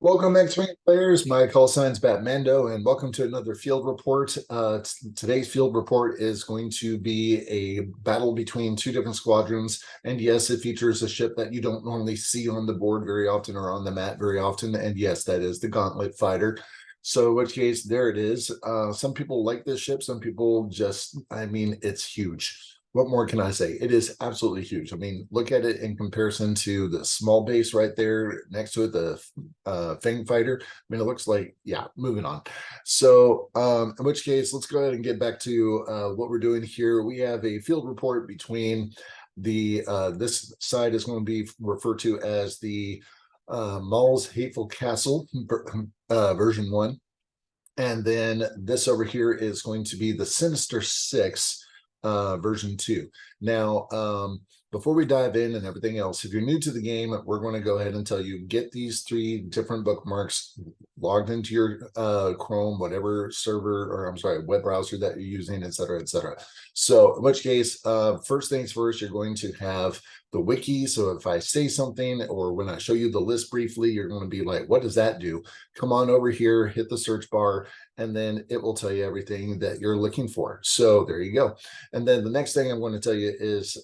Welcome, X-Wing players. My call sign's BatMando, and welcome to another field report. Today's field report is going to be a battle between two different squadrons. And yes, it features a ship that you don't normally see on the board very often or on the mat very often. And yes, that is the Gauntlet Fighter. So in which case, there it is. Some people like this ship. Some people just, it's huge. What more can I say? It is absolutely huge. I mean, look at it in comparison to the small base right there next to it, the Fang Fighter. I mean, it looks like, yeah, moving on. So, in which case, let's go ahead and get back to what we're doing here. We have a field report between the, this side is going to be referred to as the Maul's Hateful Castle version 1. And then this over here is going to be the Sinister 6 version 2. Now, before we dive in and everything else, if you're new to the game, we're going to go ahead and tell you get these 3 different bookmarks logged into your Chrome, whatever server, or I'm sorry, web browser that you're using, etc., etc. So in which case, first things first, you're going to have the wiki. So if I say something or when I show you the list briefly, you're going to be like, what does that do? Come on over here, hit the search bar, and then it will tell you everything that you're looking for. So there you go. And then the next thing I'm going to tell you is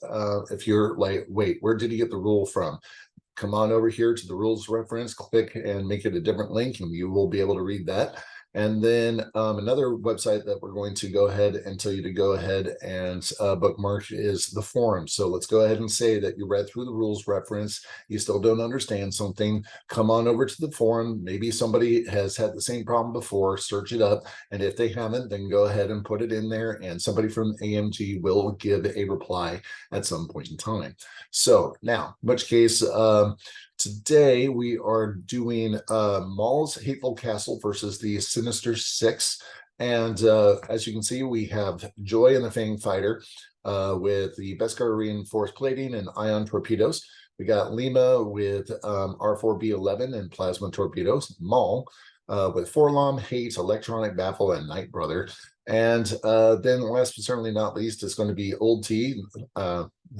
if you're like, wait, where did he get the rule from? Come on over here to the rules reference, click and make it a different link, and you will be able to read that. And then another website that we're going to go ahead and tell you to go ahead and bookmark is the forum. So let's go ahead and say that you read through the rules reference, you still don't understand something, come on over to the forum. Maybe somebody has had the same problem before, search it up. And if they haven't, then go ahead and put it in there, and somebody from AMG will give a reply at some point in time. So now, in which case, today we are doing Maul's Hateful Castle versus the Sinister 6. And as you can see, we have Joy and the Fang Fighter with the Beskar reinforced plating and ion torpedoes. We got Lima with R4B11 and plasma torpedoes. Maul with Forlom, Hate, Electronic Baffle, and Night Brother. And then last but certainly not least is going to be Old T.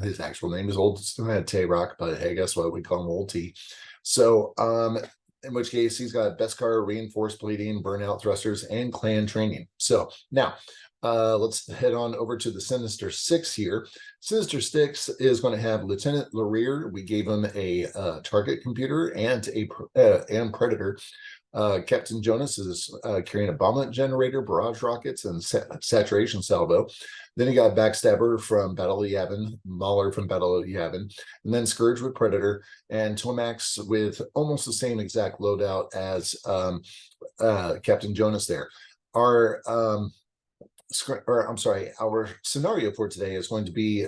His actual name is Old Tay-Rock, but hey, guess what? We call him Old T. So in which case he's got Beskar, reinforced plating, burnout thrusters, and clan training. So now let's head on over to the Sinister 6 here. Sinister 6 is going to have Lieutenant Lareer. We gave him a target computer and a Predator. Captain Jonas is carrying a bomblet generator, barrage rockets, and saturation salvo. Then you got Backstabber from Battle of Yavin, Mauler from Battle of Yavin, and then Scourge with Predator, and Tomax with almost the same exact loadout as Captain Jonas there. Our our scenario for today is going to be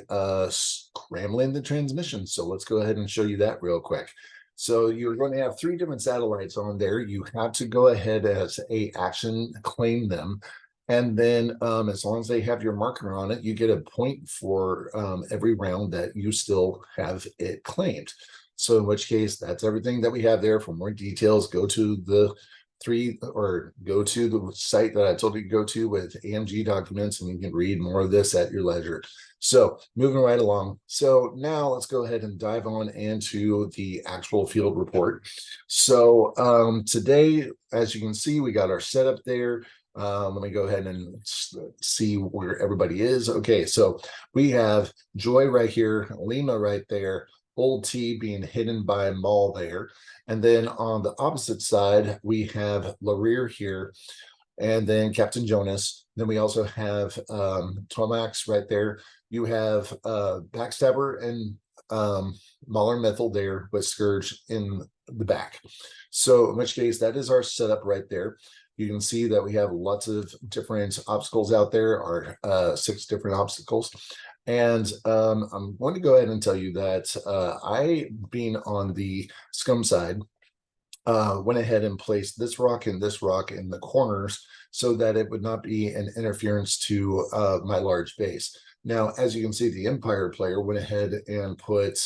scrambling the transmission. So let's go ahead and show you that real quick. So you're going to have 3 different satellites on there. You have to go ahead as a action, claim them. And then as long as they have your marker on it, you get a point for every round that you still have it claimed. So in which case, that's everything that we have there. For more details, go to the site that I told you to go to with AMG documents, and you can read more of this at your leisure. So moving right along. So now let's go ahead and dive on into the actual field report. So today, as you can see, we got our setup there. Let me go ahead and see where everybody is. Okay, so we have Joy right here, Lima right there, Old T being hidden by Maul there. And then on the opposite side, we have Lareer here, and then Captain Jonas. Then we also have Tomax right there. You have Backstabber and Mauler Methil there with Scourge in the back. So in which case, that is our setup right there. You can see that we have lots of different obstacles out there, our 6 different obstacles. And I'm going to go ahead and tell you that I, being on the scum side, went ahead and placed this rock and this rock in the corners so that it would not be an interference to my large base. Now, as you can see, the Empire player went ahead and put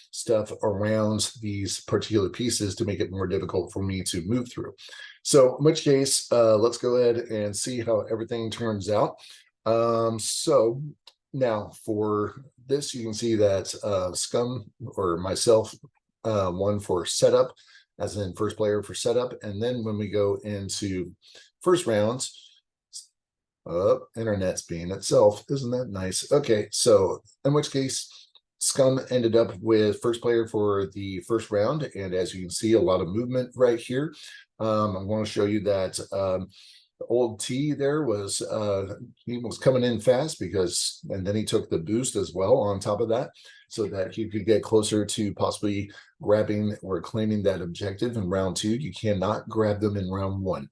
stuff around these particular pieces to make it more difficult for me to move through. So in which case, let's go ahead and see how everything turns out. So now for this, you can see that Scum or myself won for setup. as in first player for setup. And then when we go into first rounds, internet's being itself, isn't that nice? Okay, so in which case Scum ended up with first player for the first round, and as you can see, a lot of movement right here. I'm going to show you that the old T there was he was coming in fast because, and then he took the boost as well on top of that, so that he could get closer to possibly grabbing or claiming that objective in round 2. You cannot grab them in round 1,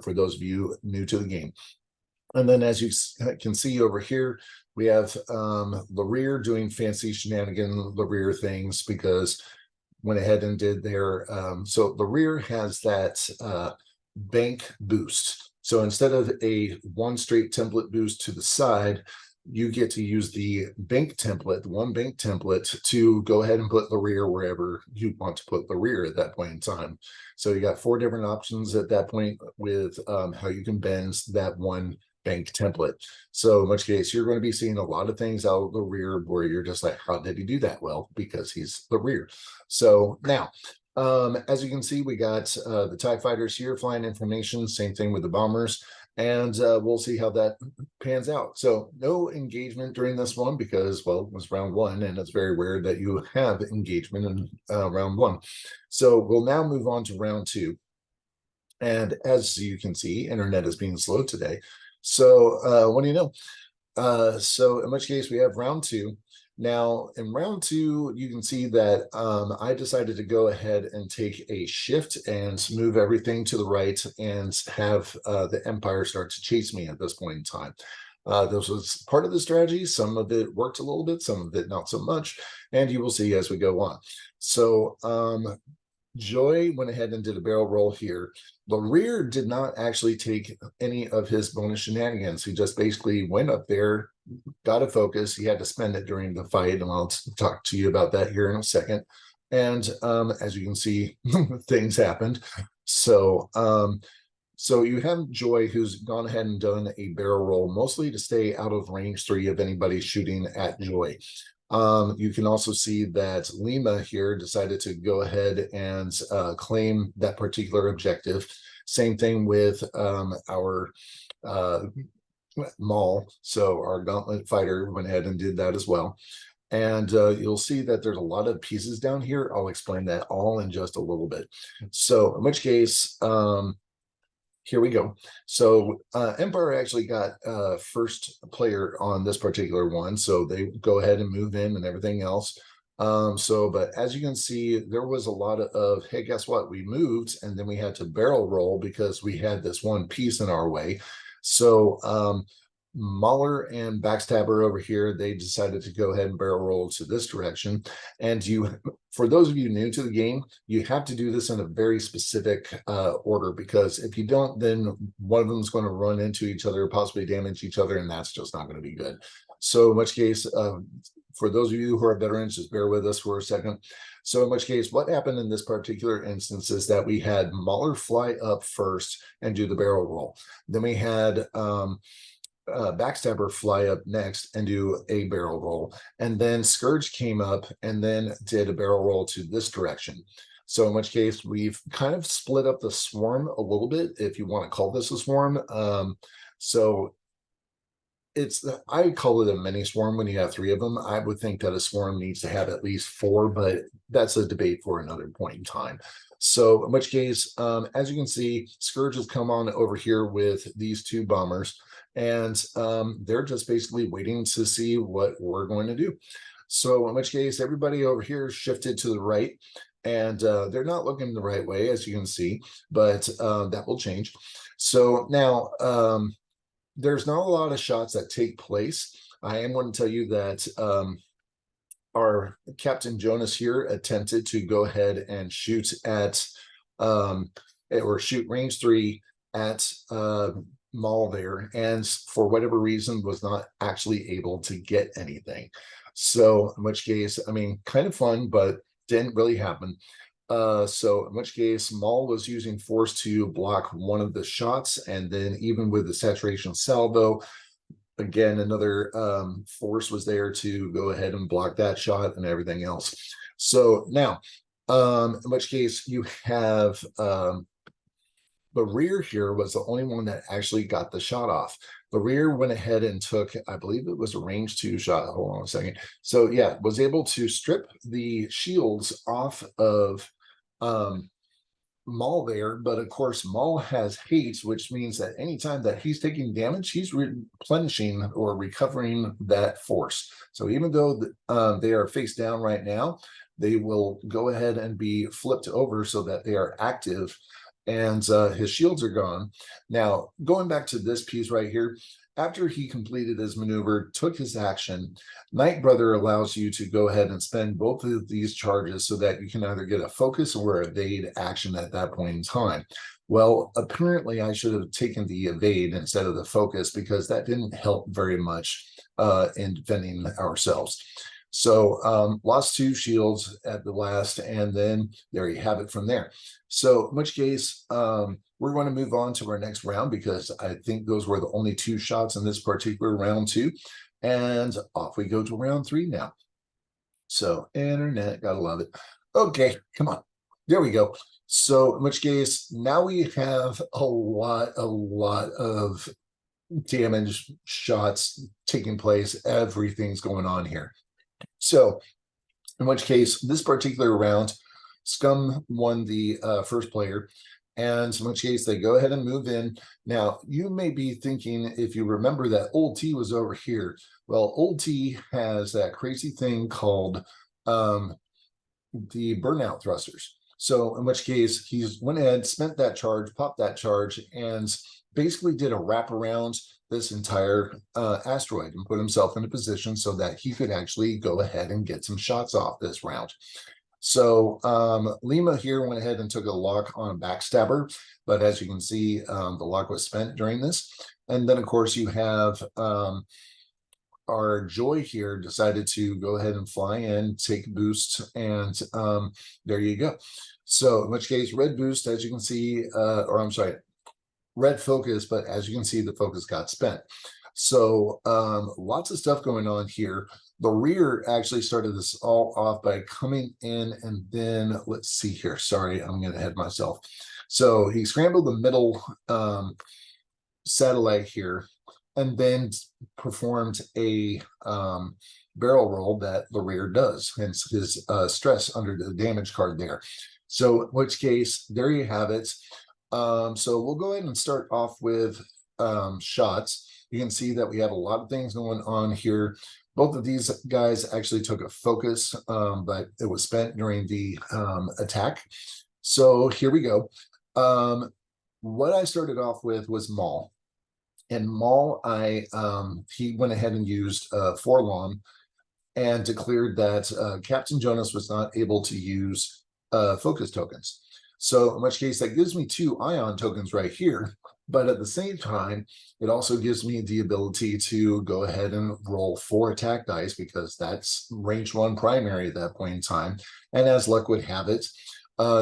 for those of you new to the game. And then as you can see over here, we have Lareer doing fancy shenanigan Lareer things because went ahead and did their so Lareer has that bank boost. So instead of a one straight template boost to the side, you get to use the bank template, the one bank template, to go ahead and put Lareer wherever you want to put Lareer at that point in time. So you got 4 different options at that point with how you can bend that one bank template. So in which case you're going to be seeing a lot of things out of the rear where you're just like, how did he do that? Well, because he's the rear. So now as you can see, we got the TIE fighters here flying information, same thing with the bombers, and we'll see how that pans out. So no engagement during this one because, well, it was round 1 and it's very rare that you have engagement in round 1. So we'll now move on to round 2. And as you can see, internet is being slow today. So what do you know? So in which case we have round 2. Now in round 2, you can see that I decided to go ahead and take a shift and move everything to the right and have the Empire start to chase me at this point in time. This was part of the strategy. Some of it worked a little bit, some of it not so much, and you will see as we go on. So Joy went ahead and did a barrel roll here. Lareer did not actually take any of his bonus shenanigans. He just basically went up there, got a focus. He had to spend it during the fight, and I'll talk to you about that here in a second. And as you can see, things happened. So so you have Joy, who's gone ahead and done a barrel roll, mostly to stay out of range 3 of anybody shooting at Joy. You can also see that Lima here decided to go ahead and claim that particular objective. Same thing with our Maul. So our gauntlet fighter went ahead and did that as well. And you'll see that there's a lot of pieces down here. I'll explain that all in just a little bit. So in which case, here we go. So Empire actually got first player on this particular one, so they go ahead and move in and everything else. But as you can see, there was a lot of, hey, guess what? We moved and then we had to barrel roll because we had this one piece in our way. So Mauler and Backstabber over here, they decided to go ahead and barrel roll to this direction. And for those of you new to the game, you have to do this in a very specific order, because if you don't, then one of them is going to run into each other, possibly damage each other, and that's just not going to be good. So in which case, for those of you who are veterans, just bear with us for a second. So in which case, what happened in this particular instance is that we had Mauler fly up first and do the barrel roll. Then we had Backstabber fly up next and do a barrel roll, and then Scourge came up and then did a barrel roll to this direction. So in which case we've kind of split up the swarm a little bit, if you want to call this a swarm. So I call it a mini swarm when you have 3 of them. I would think that a swarm needs to have at least 4, but that's a debate for another point in time. So in which case, as you can see, Scourge has come on over here with these 2 bombers, and they're just basically waiting to see what we're going to do. So in which case, everybody over here shifted to the right, and they're not looking the right way, as you can see, but that will change. So now there's not a lot of shots that take place. I am going to tell you that our Captain Jonas here attempted to go ahead and shoot at or shoot range 3 at Maul there, and for whatever reason was not actually able to get anything. So in which case, I mean, kind of fun, but didn't really happen. So in which case, Maul was using force to block one of the shots, and then even with the saturation salvo, again, another force was there to go ahead and block that shot and everything else. So now, In which case you have the rear here was the only one that actually got the shot off. The rear went ahead and took, I believe it was a range 2 shot. Hold on a second. So yeah, was able to strip the shields off of Maul there, but of course Maul has haste, which means that anytime that he's taking damage, he's replenishing or recovering that force. So even though they are face down right now, they will go ahead and be flipped over so that they are active, and his shields are gone. Now, going back to this piece right here, after he completed his maneuver, took his action, Night Brother allows you to go ahead and spend both of these charges so that you can either get a focus or evade action at that point in time. Well, apparently I should have taken the evade instead of the focus, because that didn't help very much in defending ourselves. So lost 2 shields at the last, and then there you have it from there. So in which case, we're going to move on to our next round, because I think those were the only 2 shots in this particular round 2. And off we go to round 3 now. So internet, gotta love it. Okay, come on. There we go. So in which case, now we have a lot of damage shots taking place. Everything's going on here. So in which case, this particular round, Scum won the first player, and in which case they go ahead and move in. Now, you may be thinking, if you remember, that Old T was over here. Well, Old T has that crazy thing called the burnout thrusters. So in which case, he's went ahead, spent that charge, popped that charge, and basically did a wrap around this entire asteroid and put himself in a position so that he could actually go ahead and get some shots off this round. So Lima here went ahead and took a lock on Backstabber, but as you can see, the lock was spent during this. And then, of course, you have our Joy here decided to go ahead and fly in, take boost, and there you go. So in which case, red boost, as you can see, or I'm sorry, red focus, but as you can see, the focus got spent. So lots of stuff going on here. The rear actually started this all off by coming in, and then let's see here. Sorry, I'm going to head myself. So he scrambled the middle satellite here, and then performed a barrel roll that the rear does, hence his stress under the damage card there. So in which case, there you have it. So we'll go ahead and start off with shots. You can see that we have a lot of things going on here. Both of these guys actually took a focus, but it was spent during the attack. So here we go. What I started off with was Maul. And Maul, he went ahead and used Forlom and declared that Captain Jonas was not able to use focus tokens. So in which case, that gives me 2 ion tokens right here. But at the same time, it also gives me the ability to go ahead and roll 4 attack dice, because that's range 1 primary at that point in time. And as luck would have it,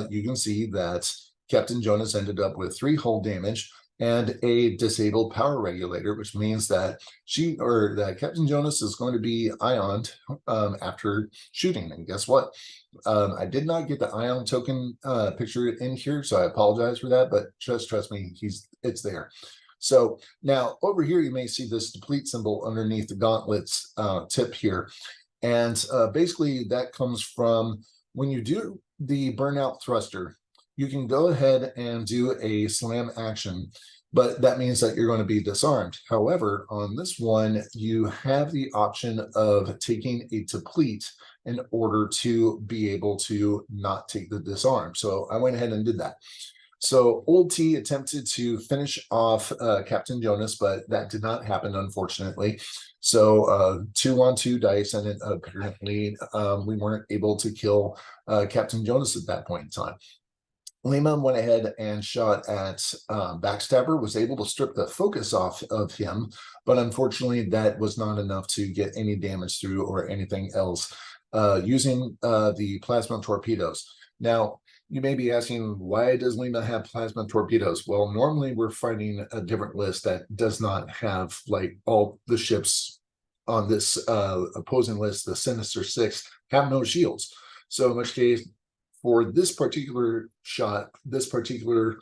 you can see that Captain Jonas ended up with 3 hull damage and a disabled power regulator, which means that Captain Jonas is going to be ioned after shooting. And guess what? I did not get the ion token picture in here, so I apologize for that, but just trust me, it's there. So now over here, you may see this deplete symbol underneath the gauntlets tip here. And basically that comes from when you do the burnout thruster, you can go ahead and do a slam action, but that means that you're going to be disarmed. However, on this one, you have the option of taking a deplete in order to be able to not take the disarm. So I went ahead and did that. So Old T attempted to finish off Captain Jonas, but that did not happen, unfortunately. So 2-on-2 dice, and it, apparently we weren't able to kill Captain Jonas at that point in time. Lehman went ahead and shot at Backstabber, was able to strip the focus off of him, but unfortunately that was not enough to get any damage through or anything else using the plasma torpedoes. Now, you may be asking, why does Lima have plasma torpedoes? Well, normally we're fighting a different list that does not have like all the ships on this opposing list. The Sinister 6 have no shields. So in which case, for this particular shot, this particular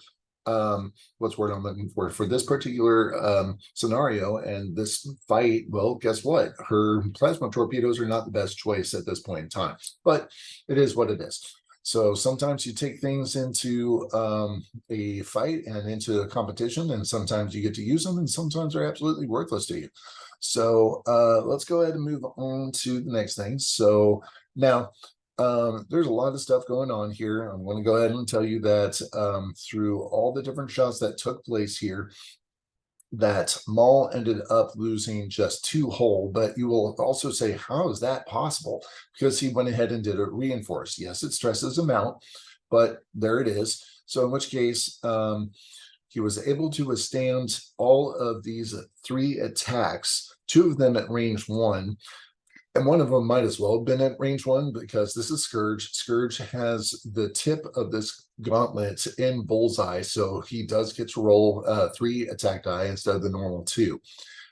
what's the word I'm looking for this particular scenario and this fight, well, guess what? Her plasma torpedoes are not the best choice at this point in time, but it is what it is. So sometimes you take things into a fight and into a competition, and sometimes you get to use them, and sometimes they're absolutely worthless to you. So let's go ahead and move on to the next thing. So now there's a lot of stuff going on here. I'm going to go ahead and tell you that through all the different shots that took place here, that Maul ended up losing just 2 hull, but you will also say, how is that possible? Because he went ahead and did a reinforce. Yes, it stresses him out, but there it is. So in which case, he was able to withstand all of these 3 attacks, 2 of them at range 1, and one of them might as well have been at range 1 because this is Scourge. Scourge has the tip of this gauntlet in bullseye, so he does get to roll 3 attack die instead of the normal 2.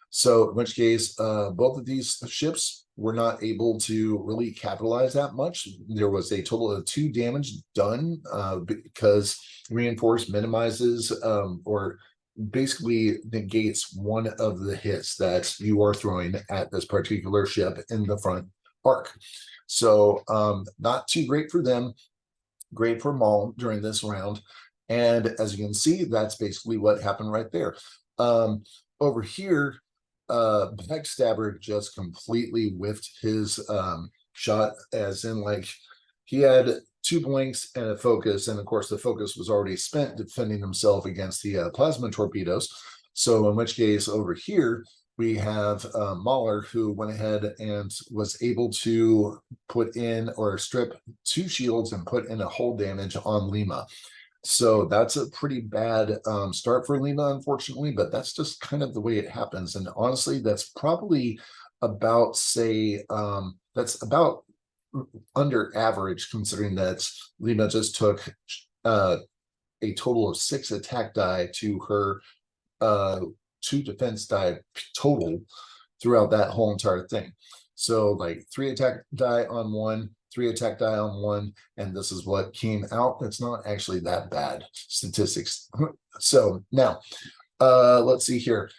So in which case, both of these ships were not able to really capitalize that much. There was a total of 2 damage done because reinforce minimizes or basically negates one of the hits that you are throwing at this particular ship in the front arc. So not too great for them, great for Maul during this round. And as you can see, that's basically what happened right there. Over here, Backstabber just completely whiffed his shot, as in like he had 2 blinks and a focus, and of course the focus was already spent defending himself against the plasma torpedoes. So in which case over here we have Mauler, who went ahead and was able to put in or strip 2 shields and put in a hull damage on Lima. So that's a pretty bad start for Lima, unfortunately, but that's just kind of the way it happens. And honestly, that's probably about, say, that's about under average, considering that Lima just took a total of 6 attack die to her 2 defense die total throughout that whole entire thing. So like 3 attack die on 1, 3 attack die on 1, and this is what came out. It's not actually that bad statistics. So now let's see here.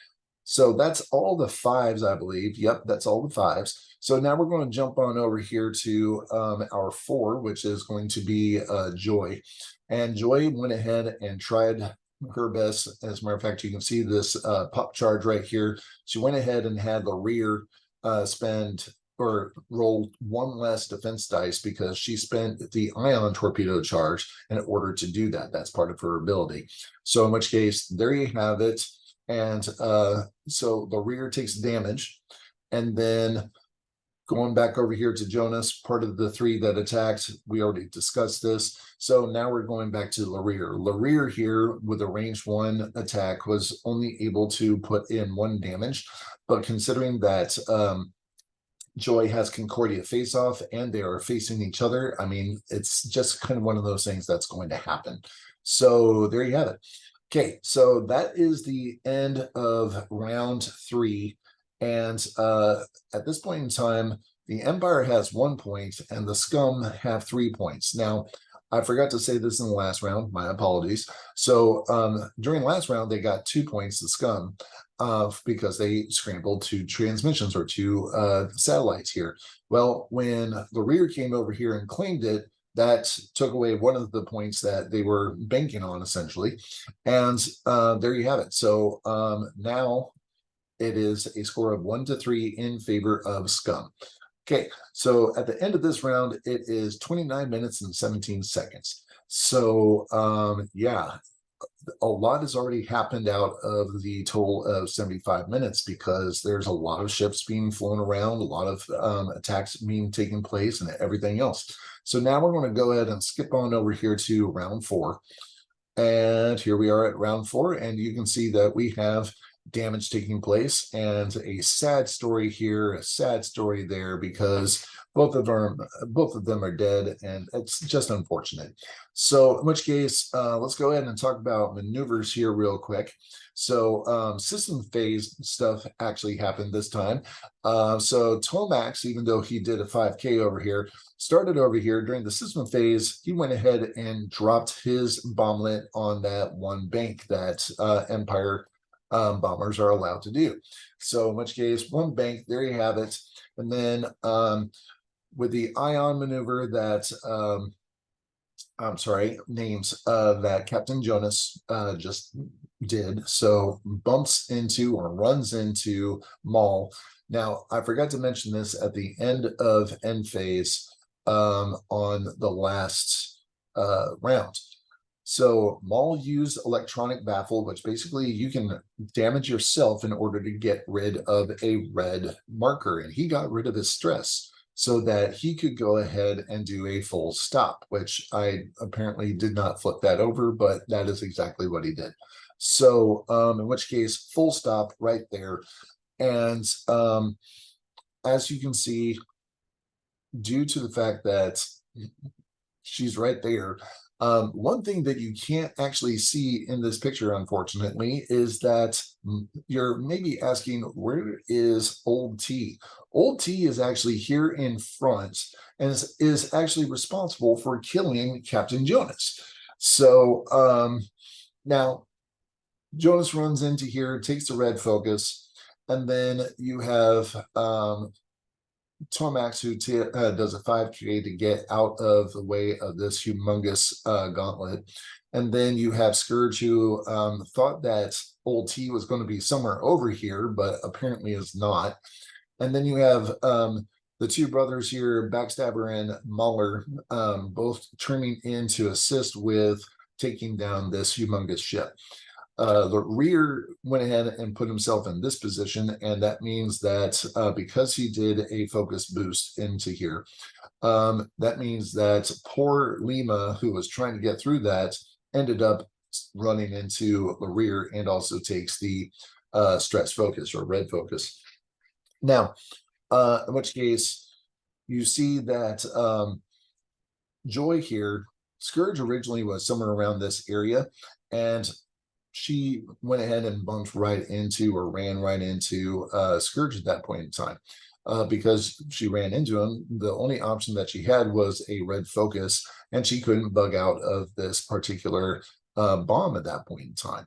So that's all the 5s, I believe. Yep, that's all the 5s. So now we're going to jump on over here to our 4, which is going to be Joy. And Joy went ahead and tried her best. As a matter of fact, you can see this pop charge right here. She went ahead and had the rear spend or roll 1 less defense dice because she spent the ion torpedo charge in order to do that. That's part of her ability. So in which case, there you have it. And so the rear takes damage. And then going back over here to Jonas, part of the 3 that attacked, we already discussed this. So now we're going back to Larir. Larir here with a range 1 attack was only able to put in 1 damage. But considering that Joy has Concordia face off and they are facing each other, I mean, it's just kind of one of those things that's going to happen. So there you have it. Okay, so that is the end of round 3. And at this point in time, the Empire has 1 point and the Scum have 3 points. Now, I forgot to say this in the last round. My apologies. So during last round, they got 2 points, the Scum, because they scrambled 2 transmissions or 2 satellites here. Well, when the rear came over here and claimed it, that took away one of the points that they were banking on, essentially. And there you have it. So now it is a score of 1-3 in favor of Scum. Okay, so at the end of this round, it is 29 minutes and 17 seconds. So yeah, a lot has already happened out of the total of 75 minutes because there's a lot of ships being flown around, a lot of attacks being taking place and everything else. So now we're going to go ahead and skip on over here to round 4. And here we are at round 4, and you can see that we have damage taking place, and a sad story here, a sad story there, because both of them are dead, and it's just unfortunate. So in which case, let's go ahead and talk about maneuvers here real quick. So system phase stuff actually happened this time. So Tomax, even though he did a 5K over here, started over here during the system phase, he went ahead and dropped his bomblet on that one bank that Empire bombers are allowed to do. So in which case, one bank, there you have it. And then with the ion maneuver that I'm sorry, names that Captain Jonas just did. So bumps into or runs into Maul. Now, I forgot to mention this at the end of end phase on the last round. So Maul used electronic baffle, which basically you can damage yourself in order to get rid of a red marker, and he got rid of his stress so that he could go ahead and do a full stop, which I apparently did not flip that over, but that is exactly what he did. So in which case, full stop right there. And as you can see, due to the fact that she's right there, one thing that you can't actually see in this picture, unfortunately, is that you're maybe asking, where is Old T? Old T is actually here in front and is actually responsible for killing Captain Jonas. So now Jonas runs into here, takes the red focus, and then you have Tomax, who does a 5K to get out of the way of this humongous gauntlet. And then you have Scourge, who thought that Old T was going to be somewhere over here, but apparently is not. And then you have the two brothers here, Backstabber and Mauler, both turning in to assist with taking down this humongous ship. The rear went ahead and put himself in this position, and that means that because he did a focus boost into here, that means that poor Lima, who was trying to get through that, ended up running into the rear and also takes the stress focus or red focus. Now, in which case, you see that Joy here, Scourge originally was somewhere around this area, and she went ahead and bumped right into or ran right into Scourge at that point in time. Because she ran into him, the only option that she had was a red focus, and she couldn't bug out of this particular bomb at that point in time.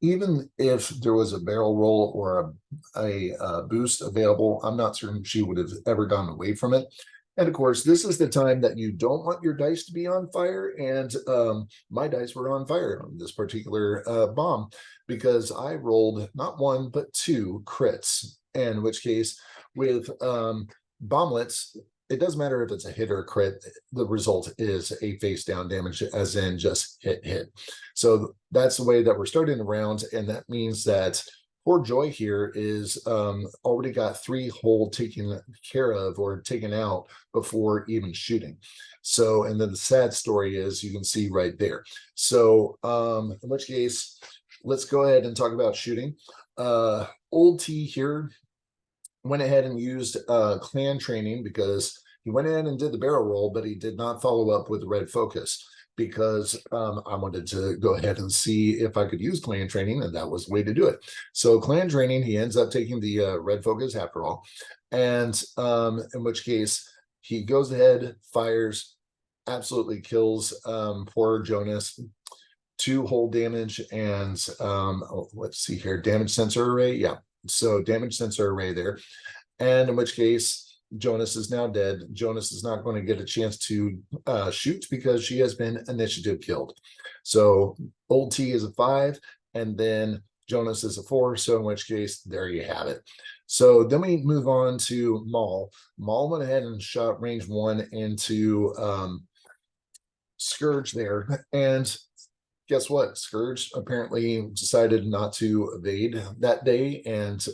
Even if there was a barrel roll or a boost available, I'm not certain she would have ever gone away from it. And of course, this is the time that you don't want your dice to be on fire. And my dice were on fire on this particular bomb because I rolled not one, but two crits. In which case, with bomblets, it doesn't matter if it's a hit or a crit. The result is a face down damage, as in just hit. So that's the way that we're starting the round. And that means that poor Joy here is already got 3 hull taken care of or taken out before even shooting. So, and then the sad story is you can see right there. So in which case, let's go ahead and talk about shooting. Old T here went ahead and used clan training because he went in and did the barrel roll, but he did not follow up with red focus because I wanted to go ahead and see if I could use clan training, and that was the way to do it. So clan training, he ends up taking the red focus after all, and in which case he goes ahead, fires, absolutely kills poor Jonas. 2 hull damage and let's see here, damage sensor array. Yeah, so damage sensor array there, and in which case Jonas is now dead. Jonas is not going to get a chance to shoot because she has been initiative killed. So Old T is a 5, and then Jonas is a 4. So in which case, there you have it. So then we move on to Maul. Maul went ahead and shot range 1 into Scourge there, and guess what? Scourge apparently decided not to evade that day and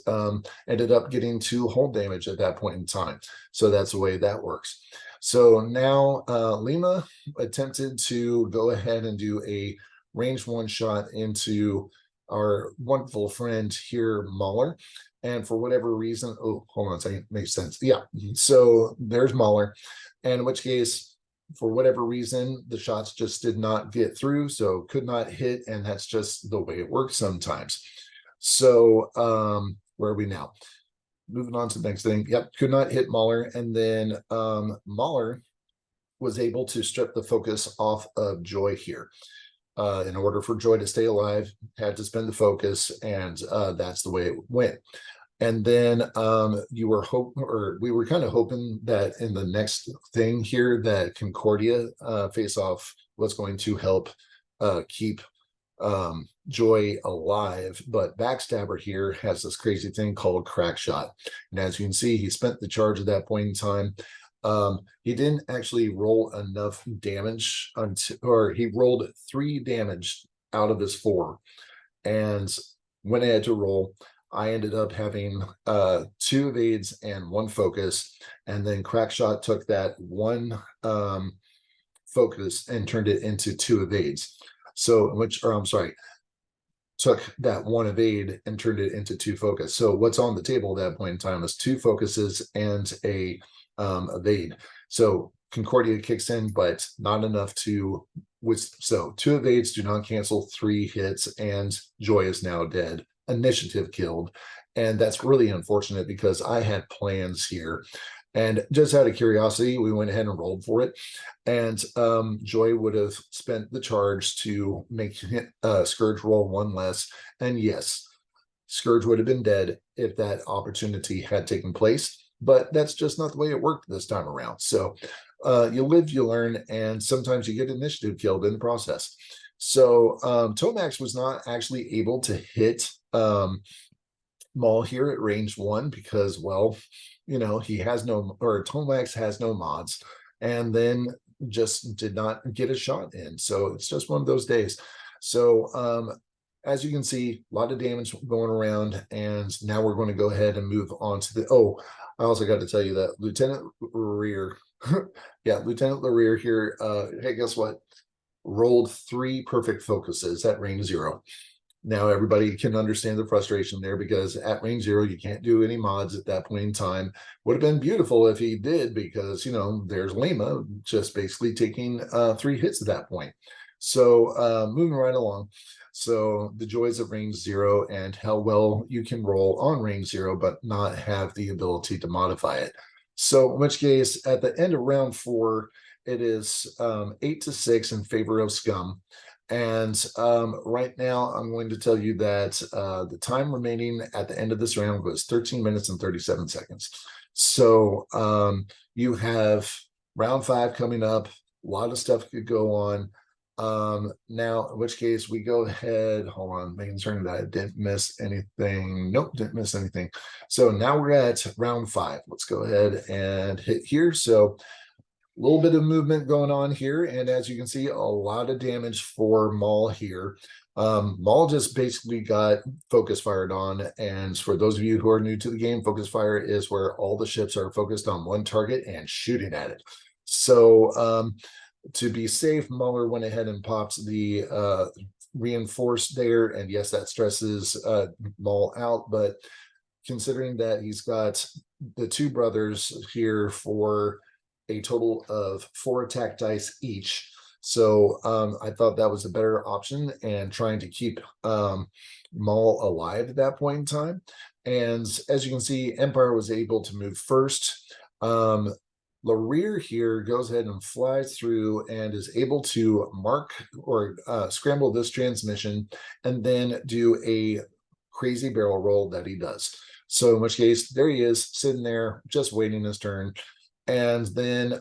ended up getting 2 hull damage at that point in time. So that's the way that works. So now Lima attempted to go ahead and do a range 1 shot into our wonderful friend here, Mauler. And for whatever reason, oh, hold on a second, makes sense. Yeah, so there's Mauler, and in which case, for whatever reason, the shots just did not get through, so could not hit, and that's just the way it works sometimes. So where are we now? Moving on to the next thing. Yep, could not hit Mauler, and then Mauler was able to strip the focus off of Joy here. In order for Joy to stay alive, had to spend the focus, and that's the way it went. And then we were kind of hoping that in the next thing here that Concordia face off was going to help keep Joy alive, but Backstabber here has this crazy thing called Crack Shot, and as you can see, he spent the charge at that point in time. He didn't actually roll enough damage or he rolled 3 damage out of his 4, and when I had to roll, I ended up having 2 evades and 1 focus, and then Crackshot took that 1 focus and turned it into 2 evades. So, I'm sorry, took that 1 evade and turned it into 2 focus. So what's on the table at that point in time is 2 focuses and a evade. So Concordia kicks in, but not enough to so 2 evades do not cancel 3 hits, and Joy is now dead. Initiative killed, and that's really unfortunate because I had plans here, and just out of curiosity, we went ahead and rolled for it, and Joy would have spent the charge to make Scourge roll 1 less, and yes, Scourge would have been dead if that opportunity had taken place, but that's just not the way it worked this time around. So you live, you learn, and sometimes you get initiative killed in the process. So Tomax was not actually able to hit Maul here at range 1 because, well, you know, he has no, or Tomax has no mods, and then just did not get a shot in. So it's just one of those days. So as you can see, a lot of damage going around, and now we're going to go ahead and move on to the, oh, I also got to tell you that Lieutenant Lareer, yeah, Lieutenant Lareer here, hey, guess what? Rolled 3 perfect focuses at range 0. Now everybody can understand the frustration there because at range 0, you can't do any mods at that point in time. Would have been beautiful if he did because, you know, there's Lima just basically taking 3 hits at that point. So moving right along. So the joys of range 0 and how well you can roll on range 0, but not have the ability to modify it. So in which case, at the end of round 4, it is 8-6 in favor of Scum. And right now, I'm going to tell you that the time remaining at the end of this round was 13 minutes and 37 seconds. So you have round 5 coming up. A lot of stuff could go on. Now, in which case we go ahead, hold on, making certain that I didn't miss anything. Nope, didn't miss anything. So now we're at round 5. Let's go ahead and hit here. So a little bit of movement going on here, and as you can see, a lot of damage for Maul here. Maul just basically got focus fired on, and for those of you who are new to the game, focus fire is where all the ships are focused on one target and shooting at it. So to be safe, Muller went ahead and popped the reinforced there, and yes, that stresses Maul out, but considering that he's got the 2 brothers here for a total of 4 attack dice each. So I thought that was a better option, and trying to keep Maul alive at that point in time. And as you can see, Empire was able to move first. Lareer here goes ahead and flies through and is able to mark or scramble this transmission and then do a crazy barrel roll that he does. So in which case, there he is sitting there just waiting his turn. And then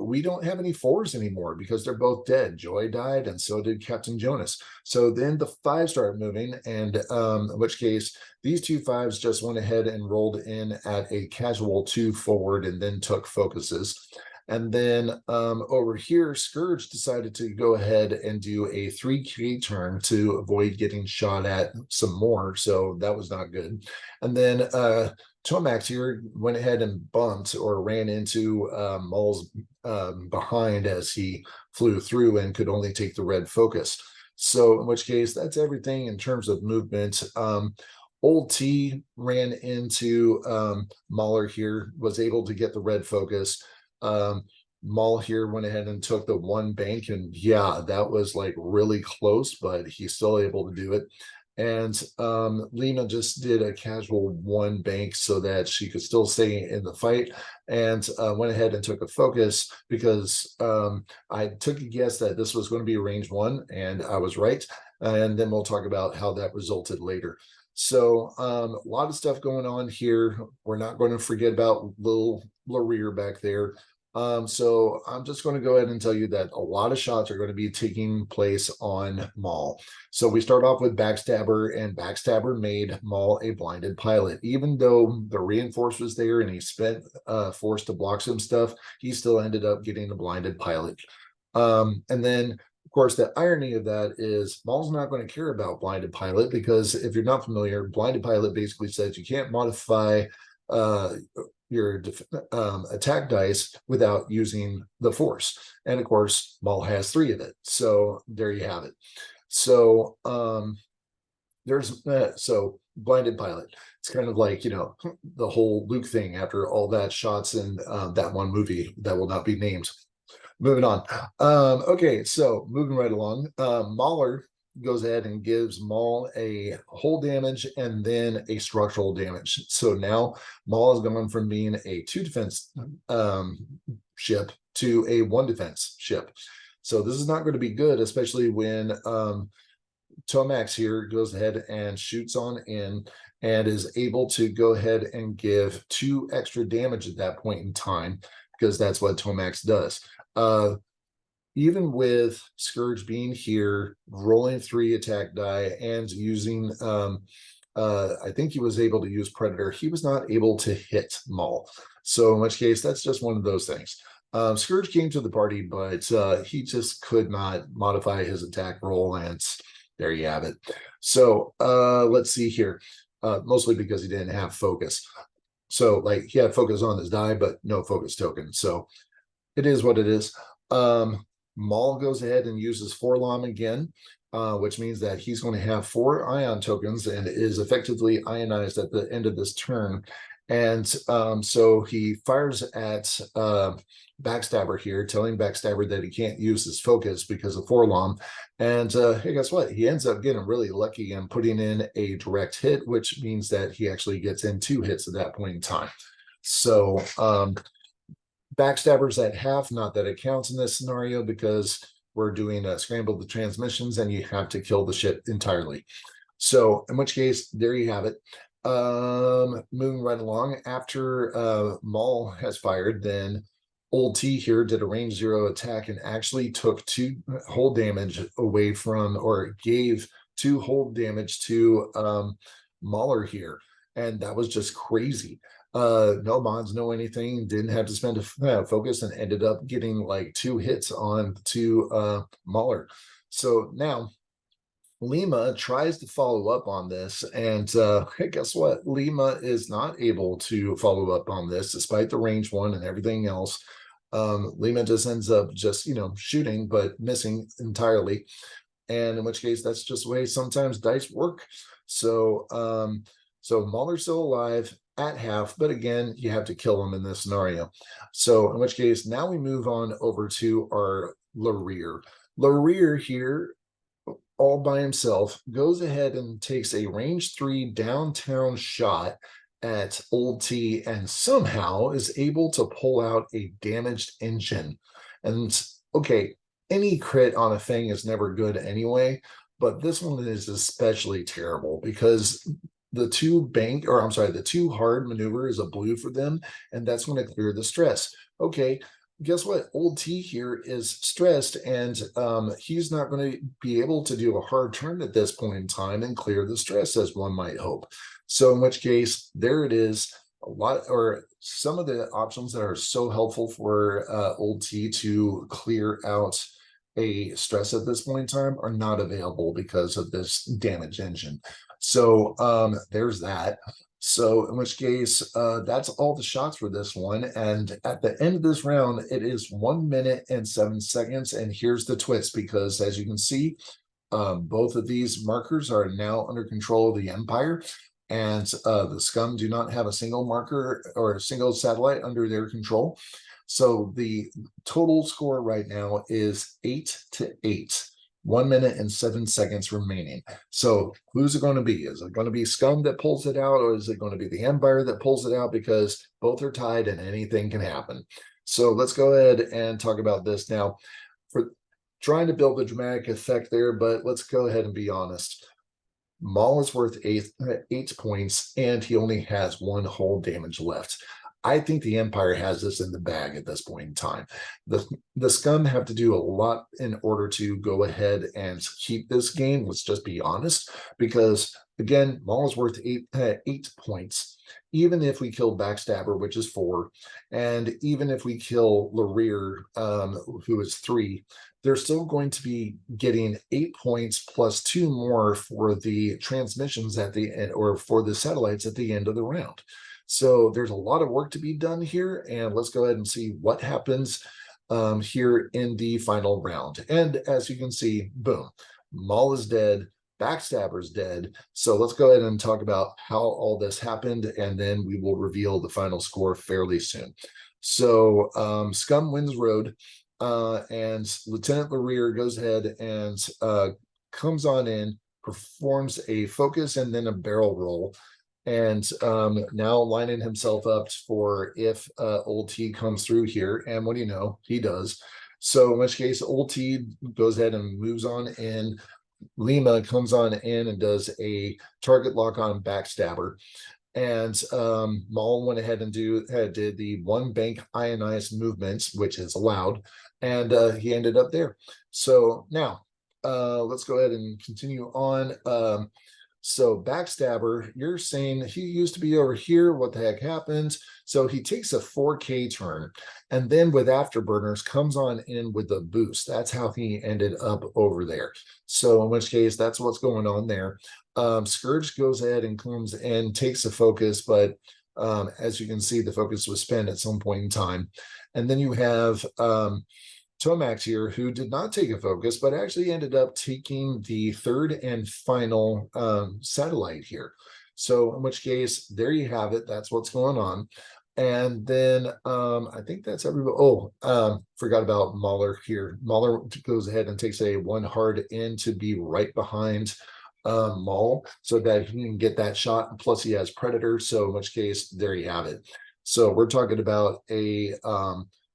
we don't have any 4s anymore because they're both dead. Joy died, and so did Captain Jonas. So then the 5s start moving, and in which case these 2 5s just went ahead and rolled in at a casual 2 forward and then took focuses. And then over here, Scourge decided to go ahead and do a 3K turn to avoid getting shot at some more. So that was not good. And then Tomax here went ahead and bumped or ran into Maul's behind as he flew through and could only take the red focus. So in which case, that's everything in terms of movement. Old T ran into Mauler here, was able to get the red focus. Maul here went ahead and took the one bank, and yeah, that was like really close, but he's still able to do it. And Lena just did a casual one bank so that she could still stay in the fight, and went ahead and took a focus because I took a guess that this was going to be a range one, and I was right. And then we'll talk about how that resulted later. So a lot of stuff going on here. We're not going to forget about little Lareer back there. So I'm just going to go ahead and tell you that a lot of shots are going to be taking place on Maul. So we start off with Backstabber, and Backstabber made Maul a blinded pilot. Even though the reinforce was there and he spent force to block some stuff, he still ended up getting the blinded pilot. And then of course, the irony of that is Maul's not going to care about blinded pilot, because if you're not familiar, blinded pilot basically says you can't modify your attack dice without using the force. And of course, Maul has 3 of it. So there you have it. So there's so blinded pilot. It's kind of like, the whole Luke thing after all that shots in that one movie that will not be named. Moving on. Okay, so moving right along. Mauler goes ahead and gives Maul a hull damage and then a structural damage. So now Maul has gone from being a 2 defense ship to a 1 defense ship. So this is not going to be good, especially when Tomax here goes ahead and shoots on in and is able to go ahead and give 2 extra damage at that point in time, because that's what Tomax does. Even with Scourge being here, rolling 3 attack die and using, I think he was able to use Predator, he was not able to hit Maul. So in which case, that's just one of those things. Scourge came to the party, but he just could not modify his attack roll, and there you have it. So let's see here. Mostly because he didn't have focus. So like he had focus on his die, but no focus token. So it is what it is. Maul goes ahead and uses Forlom again, which means that he's going to have 4 ion tokens and is effectively ionized at the end of this turn. And so he fires at Backstabber here, telling Backstabber that he can't use his focus because of Forlom. And hey, guess what? He ends up getting really lucky and putting in a direct hit, which means that he actually gets in 2 hits at that point in time. So Backstabber's at half, not that it counts in this scenario because we're doing a scramble the transmissions and you have to kill the ship entirely. So in which case, there you have it. Moving right along, after Maul has fired, then Old T here did a range 0 attack and actually took 2 hull damage away from, or gave 2 hull damage to Mauler here. And that was just crazy. No mods, no anything, didn't have to spend a focus, and ended up getting like 2 hits on to Mauler. So now Lima tries to follow up on this, and guess what? Lima is not able to follow up on this despite the range 1 and everything else. Lima just ends up just shooting but missing entirely, and in which case that's just the way sometimes dice work. So so Mauler's still alive at half, but again, you have to kill him in this scenario. So in which case, now we move on over to our Lareer. Lareer here, all by himself, goes ahead and takes a range 3 downtown shot at Old T and somehow is able to pull out a damaged engine. And okay, any crit on a thing is never good anyway, but this one is especially terrible because the 2 hard maneuver is a blue for them, and that's going to clear the stress. Okay, guess what? Old T here is stressed, and he's not going to be able to do a hard turn at this point in time and clear the stress as one might hope. So in which case, there it is. A lot, or some of the options that are so helpful for Old T to clear out a stress at this point in time are not available because of this damaged engine. So there's that. So in which case, that's all the shots for this one. And at the end of this round, it is 1 minute and 7 seconds. And here's the twist, because as you can see, Both of these markers are now under control of the Empire, and the Scum do not have a single marker or a single satellite under their control. So the total score right now is 8-8. 1 minute and 7 seconds remaining. So who's it going to be? Is it going to be Scum that pulls it out, or is it going to be the Empire that pulls it out? Because both are tied and anything can happen. So let's go ahead and talk about this now. For trying to build a dramatic effect there, but let's go ahead and be honest. Maul is worth 8 points, and he only has 1 whole damage left. I think the Empire has this in the bag at this point in time. The Scum have to do a lot in order to go ahead and keep this game. Let's just be honest, because again, Maul is worth 8 points. Even if we kill Backstabber, which is 4, and even if we kill Larir, who is 3, they're still going to be getting 8 points plus 2 more for the transmissions at the end, or for the satellites at the end of the round. So there's a lot of work to be done here, and let's go ahead and see what happens here in the final round. And as you can see, boom, Maul is dead, Backstabber's dead. So let's go ahead and talk about how all this happened, and then we will reveal the final score fairly soon. So Scum wins road, and Lieutenant Larir goes ahead and comes on in, performs a focus and then a barrel roll, and now lining himself up for if Old T comes through here. And what do you know? He does. So in which case, Old T goes ahead and moves on in. Lima comes on in and does a target lock on Backstabber. And Maul went ahead and did the 1 bank ionized movements, which is allowed. And he ended up there. So now let's go ahead and continue on. So Backstabber, you're saying he used to be over here. What the heck happened? So he takes a 4K turn, and then with Afterburners comes on in with the boost. That's how he ended up over there. So in which case, that's what's going on there. Scourge goes ahead and comes in, takes a focus, but as you can see, the focus was spent at some point in time. And then you have Tomax here, who did not take a focus, but actually ended up taking the 3rd and final satellite here. So in which case, there you have it. That's what's going on. And then I think that's everybody. Oh, forgot about Mauler here. Mauler goes ahead and takes a 1 hard in to be right behind Maul, so that he can get that shot. Plus he has Predator. So in which case, there you have it. So we're talking about a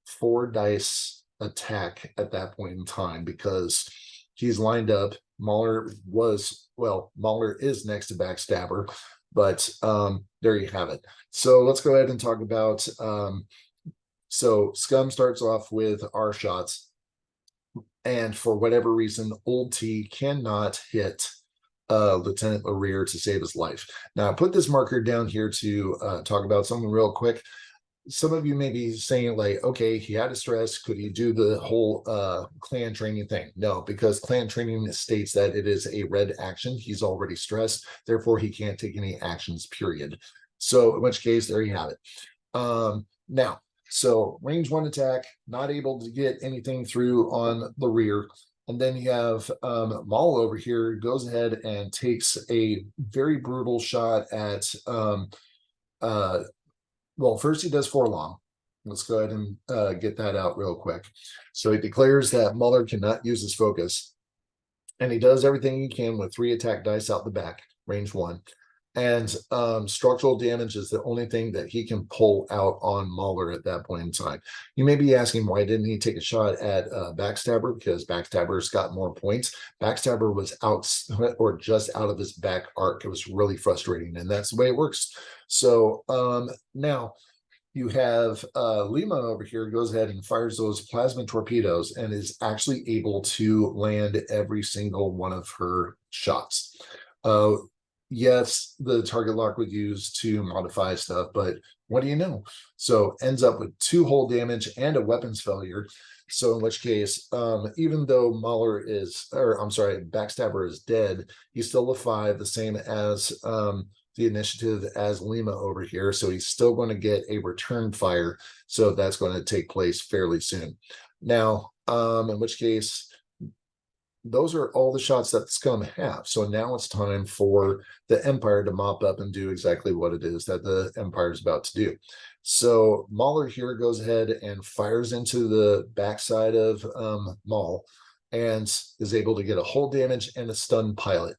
4 dice attack at that point in time, because he's lined up. Mauler is next to Backstabber, but there you have it. So let's go ahead and talk about so Scum starts off with our shots, and for whatever reason, Old T cannot hit Lieutenant Larir to save his life. Now I put this marker down here to talk about something real quick. Some of you may be saying, like, okay, he had a stress, could he do the whole clan training thing? No, because clan training states that it is a red action. He's already stressed, therefore he can't take any actions, period. So in which case, there you have it. Now, so range 1 attack, not able to get anything through on the rear. And then you have Maul over here, goes ahead and takes a very brutal shot at well, first he does 4 long. Let's go ahead and get that out real quick. So he declares that Muller cannot use his focus, and he does everything he can with 3 attack dice out the back, range 1. And structural damage is the only thing that he can pull out on Mauler at that point in time. You may be asking, why didn't he take a shot at Backstabber? Because Backstabber's got more points. Backstabber was out, or just out of his back arc. It was really frustrating, and that's the way it works. So now you have Lima over here, goes ahead and fires those plasma torpedoes and is actually able to land every single one of her shots. Yes, the target lock would use to modify stuff, but what do you know? So ends up with 2 hull damage and a weapons failure. So in which case, even though Backstabber is dead, he's still a 5, the same as the initiative as Lima over here. So he's still going to get a return fire. So that's going to take place fairly soon. Now, in which case, those are all the shots that Scum have. So now it's time for the Empire to mop up and do exactly what it is that the Empire is about to do. So Mauler here goes ahead and fires into the backside of Maul and is able to get a hull damage and a stun pilot.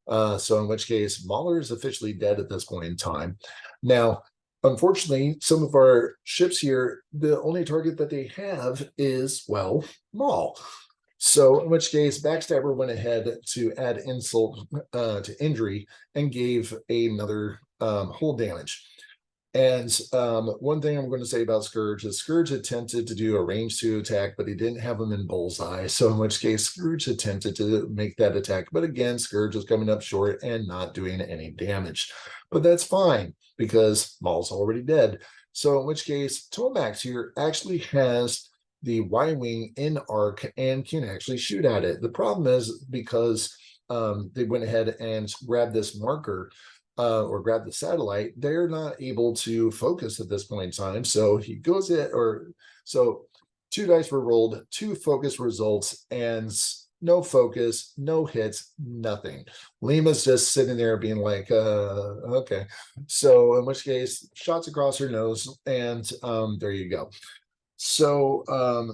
So in which case, Mauler is officially dead at this point in time. Now, unfortunately, some of our ships here, the only target that they have is, well, Maul. So in which case, Backstabber went ahead to add insult to injury and gave another hull damage. And one thing I'm going to say about Scourge is Scourge attempted to do a range 2 attack, but he didn't have him in bullseye. So in which case, Scourge attempted to make that attack. But again, Scourge was coming up short and not doing any damage. But that's fine because Maul's already dead. So in which case, Tomax here actually has the Y-Wing in arc and can actually shoot at it. The problem is because they went ahead and grabbed this marker or grab the satellite, they're not able to focus at this point in time. So he goes in, or so 2 dice were rolled, 2 focus results, and no focus, no hits, nothing. Lima's just sitting there being like, okay. So in which case, shots across her nose, and there you go. So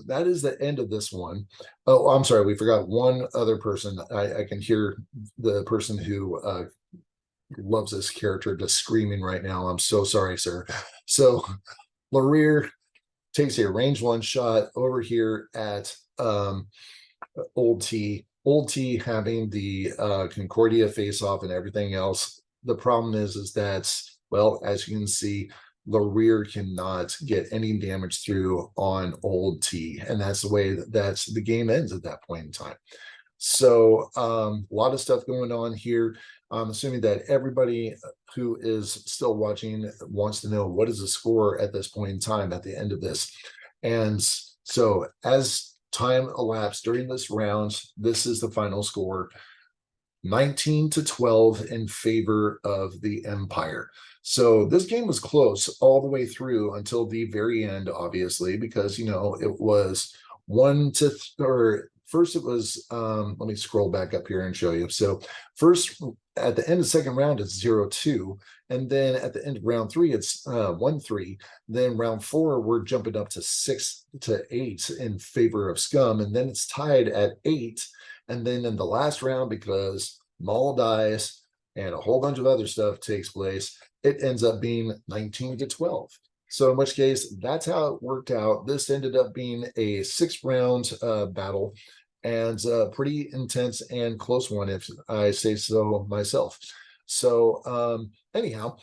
that is the end of this one. Oh, I'm sorry, we forgot one other person. I can hear the person who loves this character just screaming right now. I'm so sorry, sir. So Lareer takes a range 1 shot over here at Old T. Old T having the Concordia face off and everything else. The problem is that, well, as you can see, Lareer cannot get any damage through on Old T, and that's the way that the game ends at that point in time. So a lot of stuff going on here. I'm assuming that everybody who is still watching wants to know what is the score at this point in time at the end of this. And so as time elapsed during this round, this is the final score. 19-12 in favor of the Empire. So this game was close all the way through until the very end, obviously, because, you know, it was first it was, let me scroll back up here and show you. So first, at the end of the second round, it's 0-2. And then at the end of round 3, it's 1-3. Then round 4, we're jumping up to 6-8 in favor of Scum. And then it's tied at 8. And then in the last round, because Maul dies and a whole bunch of other stuff takes place, it ends up being 19-12. So in which case, that's how it worked out. This ended up being a 6-round battle, and pretty intense and close one, if I say so myself. So anyhow,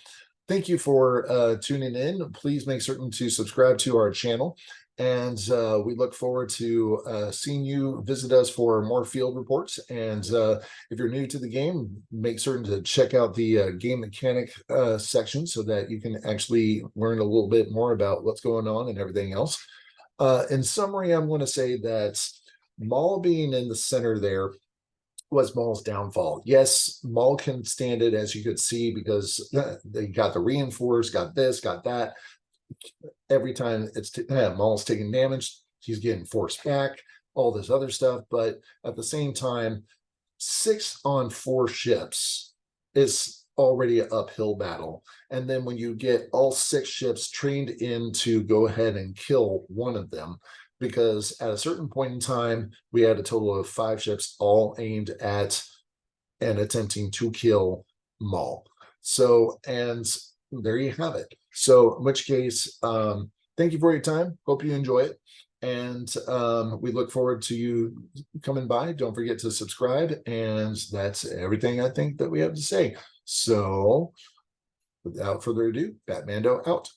thank you for tuning in. Please make certain to subscribe to our channel. And we look forward to seeing you visit us for more field reports. And if you're new to the game, make certain to check out the game mechanic section so that you can actually learn a little bit more about what's going on and everything else. In summary, I'm going to say that Maul being in the center there was Maul's downfall. Yes, Maul can stand it, as you could see, because they got the reinforce, got this, got that. Every time Maul's taking damage, he's getting forced back, all this other stuff. But at the same time, 6 on 4 ships is already an uphill battle. And then when you get all 6 ships trained in to go ahead and kill one of them, because at a certain point in time, we had a total of 5 ships all aimed at and attempting to kill Maul. So, and there you have it. So in which case, thank you for your time. Hope you enjoy it. And we look forward to you coming by. Don't forget to subscribe. And that's everything I think that we have to say. So without further ado, BatMando out.